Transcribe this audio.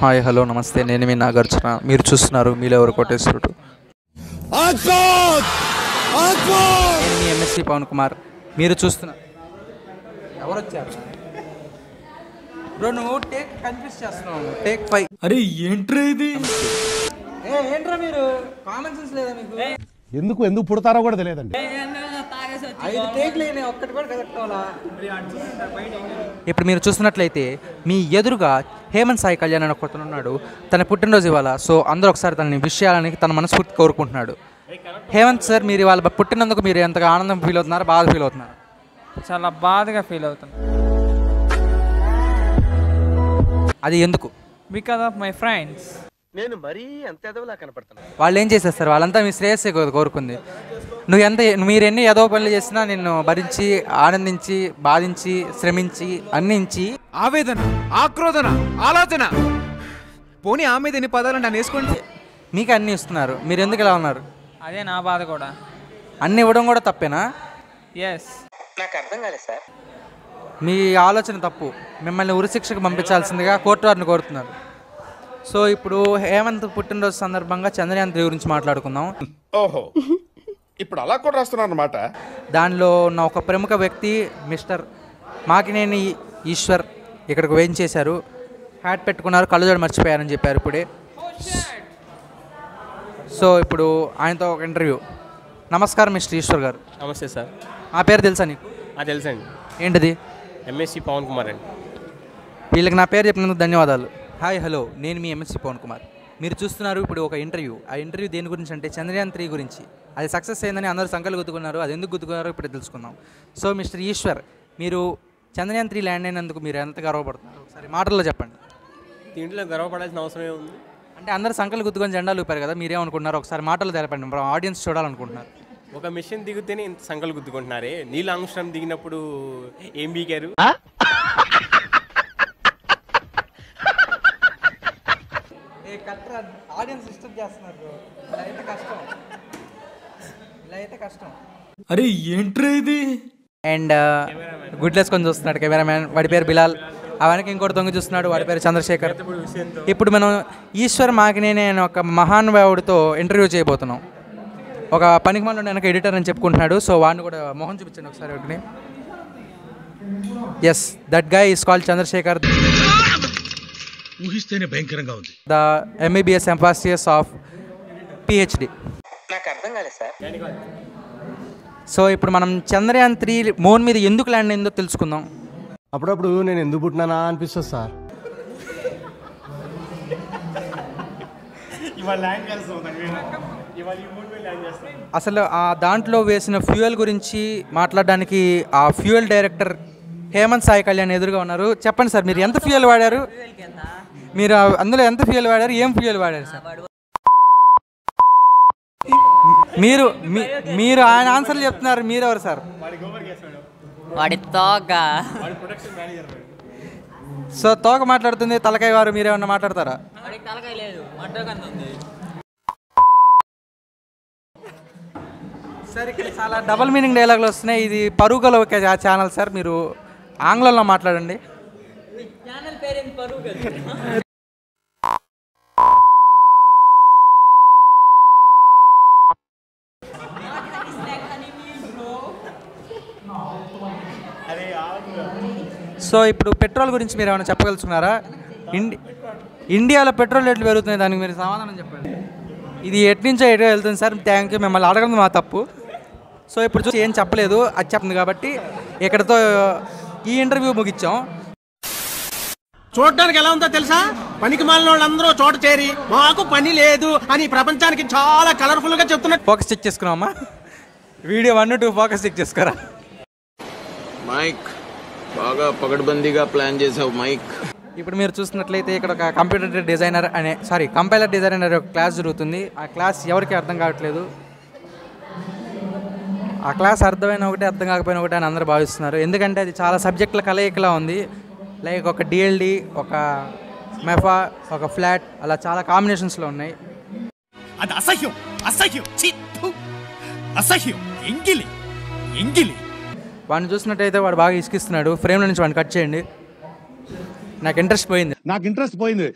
Hi hello నమస్తే, నేను మీ నాగార్జున. మీరు చూస్తున్నారు మీలో ఎవరు కోటేశ్వరుడు. నేను మీ ఎంఎస్సి పవన్ కుమార్. మీరు చూస్తున్నారు ఎవరు వచ్చారు బ్రో? నువ్వు టేక్ కన్ఫ్యూజ్ చేస్తున్నావు. టేక్ 5. అరే ఏంట్రా ఇది? ఏంట్రా మీరు కామన్ సెన్స్ లేదా మీకు? ఎందుకు పుడతారో కూడా తెలియదండి. 5 టేక్ లేని ఒక్కటి కూడా కరెక్ట్ అవ్వాలా? ఇప్పుడు మీరు చూస్తున్నట్లయితే మీ ఎదురుగా హేమంత్ సాయి కళ్యాణ్ అని ఒకతను ఉన్నాడు. తన పుట్టినరోజు ఇవాళ. సో అందరూ ఒకసారి తనని విష్ చేయాలని తన మనస్ఫూర్తి కోరుకుంటున్నాడు. హేమంత్ సార్, మీరు ఇవాళ పుట్టినందుకు మీరు ఎంతగా ఆనందం ఫీల్ అవుతున్నారు, బాధ ఫీల్ అవుతున్నారు? చాలా బాధగా ఫీల్ అవుతాను. అది ఎందుకు? Because of my friends. నేను మరీ అంత ఎదవలా కనపడుతున్నాను. వాళ్ళు ఏం చేసేస్తారు? వాళ్ళంతా మీ శ్రేయస్సే కోరుకుంది. మీరు ఎన్ని ఏదో పనులు చేసినా నిన్ను భరించి, ఆనందించి, బాధించి, శ్రమించి, అన్నించి, ఆవేదన, ఆక్రోధన, ఆలోచన, పోనీ ఆమె దీని పదాలు నన్ను వేసుకోండి. మీకు అన్నీ ఇస్తున్నారు, మీరు ఎందుకు ఇలా ఉన్నారు? అదే నా బాధ కూడా. అన్నీ ఇవ్వడం కూడా తప్పేనా? ఎస్. నాకు అర్థం కాలేదు సార్. మీ ఆలోచన తప్పు. మిమ్మల్ని ఉరిశిక్షకు పంపించాల్సిందిగా కోర్టు వారిని కోరుతున్నారు. సో ఇప్పుడు హేమంత్ పుట్టినరోజు సందర్భంగా చంద్రయాన్ 3 గురించి మాట్లాడుకుందాం. ఓహో, ఇప్పుడు అలా కూడా రాస్తున్నారు అన్నమాట. దానిలో ఉన్న ఒక ప్రముఖ వ్యక్తి మిస్టర్ మాకినేని ఈశ్వర్ ఇక్కడికి వేయించేశారు. హ్యాట్ పెట్టుకున్నారు, కళ్ళజోడు మర్చిపోయారని చెప్పారు ఇప్పుడే. సో ఇప్పుడు ఆయనతో ఒక ఇంటర్వ్యూ. నమస్కారం మిస్టర్ ఈశ్వర్ గారు. నమస్తే సార్. ఆ పేరు తెలుసా నీకు? తెలుసండి. ఏంటిది? ఎంఎస్సి పవన్ కుమార్ అండి. వీళ్ళకి నా పేరు చెప్పినందుకు ధన్యవాదాలు. హాయ్ హలో, నేను మీ ఎంఎస్సి పవన్ కుమార్. మీరు చూస్తున్నారు ఇప్పుడు ఒక ఇంటర్వ్యూ. ఆ ఇంటర్వ్యూ దేని గురించి అంటే చంద్రయాన్ 3 గురించి. అది సక్సెస్ అయిందని అందరూ సంకలు గుద్దుకున్నారు. అది ఎందుకు గుద్దుకున్నారో ఇప్పుడు తెలుసుకుందాం. సో మిస్టర్ ఈశ్వర్, మీరు చంద్రయాన్ 3 ల్యాండ్ అయినందుకు మీరు ఎంత గర్వపడుతున్నారు? ఒకసారి మాటల్లో చెప్పండి. దీంట్లో గర్వపడాల్సిన అవసరం ఏముంది? అంటే అందరూ సంకలు గుద్దుకొని జెండాలు ఊపారు కదా, మీరేమనుకుంటున్నారు? ఒకసారి మాటలు తెలపండి, ఆడియన్స్ చూడాలనుకుంటున్నారు. ఒక మిషన్ దిగితేనే ఇంత సంకలు గుద్దుకుంటున్నారే. నీల్ ఆర్మ్స్ట్రాంగ్ దిగినప్పుడు ఏం బీకారు? అరే ఏంట్రా ఇది? అండ్ గుడ్లేసుకొని చూస్తున్నాడు కెమెరామ్యాన్, వాడి పేరు బిలాల్. అవనికి ఇంకోటి దొంగ చూస్తున్నాడు, వాడి పేరు చంద్రశేఖర్. ఇప్పుడు మనం ఈశ్వర్ మాకినేని అనే ఒక మహానుభావుడితో ఇంటర్వ్యూ చేయబోతున్నాం. ఒక పనికిమాలిన వెనక ఎడిటర్ అని చెప్పుకుంటున్నాడు. సో వాడిని కూడా మొహం చూపించండి ఒకసారి ఒకటి. Yes, that guy is called Chandrashekar, ఊహిస్తేనే భయంకరంగా ఉంది. The MBBS emphasis of PhD. నాకు అర్థం కాలేదు సార్. సో ఇప్పుడు మనం చంద్రయాన్ 3 మూన్ మీద ఎందుకు ల్యాండ్ అయిందో తెలుసుకుందాం. అప్పుడప్పుడు నేను ఎందుకు పుట్టినానా అనిపిస్తుంది సార్. అసలు ఆ దాంట్లో వేసిన ఫ్యూయల్ గురించి మాట్లాడడానికి ఆ ఫ్యూయల్ డైరెక్టర్ హేమంత్ సాయి కళ్యాణ్ ఎదురుగా ఉన్నారు. చెప్పండి సార్, మీరు ఎంత ఫ్యూయల్ వాడారు? మీరు అందులో ఎంత ఫ్యూయల్ వాడారు? ఏం ఫ్యూయల్ వాడారు సార్? మీరు ఆయన ఆన్సర్లు చెప్తున్నారు, మీరెవరు సార్? వాడి తోక. సో తోక మాట్లాడుతుంది, తలకాయ వారు మీరేమన్నా మాట్లాడతారా? సార్ ఇక్కడ చాలా డబల్ మీనింగ్ డైలాగులు వస్తున్నాయి. ఇది పరుగుల ఛానల్ సార్, మీరు ఆంగ్లంలో మాట్లాడండి. సో ఇప్పుడు పెట్రోల్ గురించి మీరు ఏమైనా చెప్పగలుగుతున్నారా? ఇండియాలో పెట్రోల్ రేట్లు పెరుగుతున్నాయి, దానికి మీరు సమాధానం చెప్పండి. ఇది ఎట్నుంచో ఎటో వెళ్తుంది సార్. థ్యాంక్ యూ, మిమ్మల్ని అడగడం మా తప్పు. సో ఇప్పుడు చూసి ఏం చెప్పలేదు, అది చెప్తుంది కాబట్టి ఇక్కడతో ఈ ఇంటర్వ్యూ ముగించాం. చూడడానికి ఎలా ఉందో తెలుసా? పనికి మాలిన వాళ్ళందరూ చోట చేరి మాకు పని లేదు అని ప్రపంచానికి చాలా కలర్ఫుల్ గా చెప్తున్నారు. ఫోకస్ చెక్ చేసుకున్నామా? వీడియో 1, 2 ఫోకస్ చెక్ చేసుకోరా. మైక్ బాగా పగడ్బందీగా ప్లాన్ చేసావు మైక్. ఇప్పుడు మీరు చూసినట్లయితే ఇక్కడ ఒక కంపైలర్ డిజైనర్ అనే ఒక క్లాస్ జరుగుతుంది. ఆ క్లాస్ ఎవరికి అర్థం కావట్లేదు. ఆ క్లాస్ అర్థమైన ఒకటి, అర్థం కాకపోయినా ఒకటి అని అందరూ భావిస్తున్నారు. ఎందుకంటే అది చాలా సబ్జెక్టుల కలయికలా ఉంది. లైక్ ఒక డిఎల్డి, ఒక మెఫా, ఒక ఫ్లాట్, అలా చాలా కాంబినేషన్స్లో ఉన్నాయి. అది అసహ్యం, అసహ్యం, అసహ్యం, ఎంగిలి, ఎంగిలి. వాడిని చూసినట్టయితే వాడు బాగా ఇసుకిస్తున్నాడు. ఫ్రేమ్లో నుంచి వాడిని కట్ చేయండి. నాకు ఇంట్రెస్ట్ పోయింది. నాకు ఇంట్రెస్ట్ పోయింది.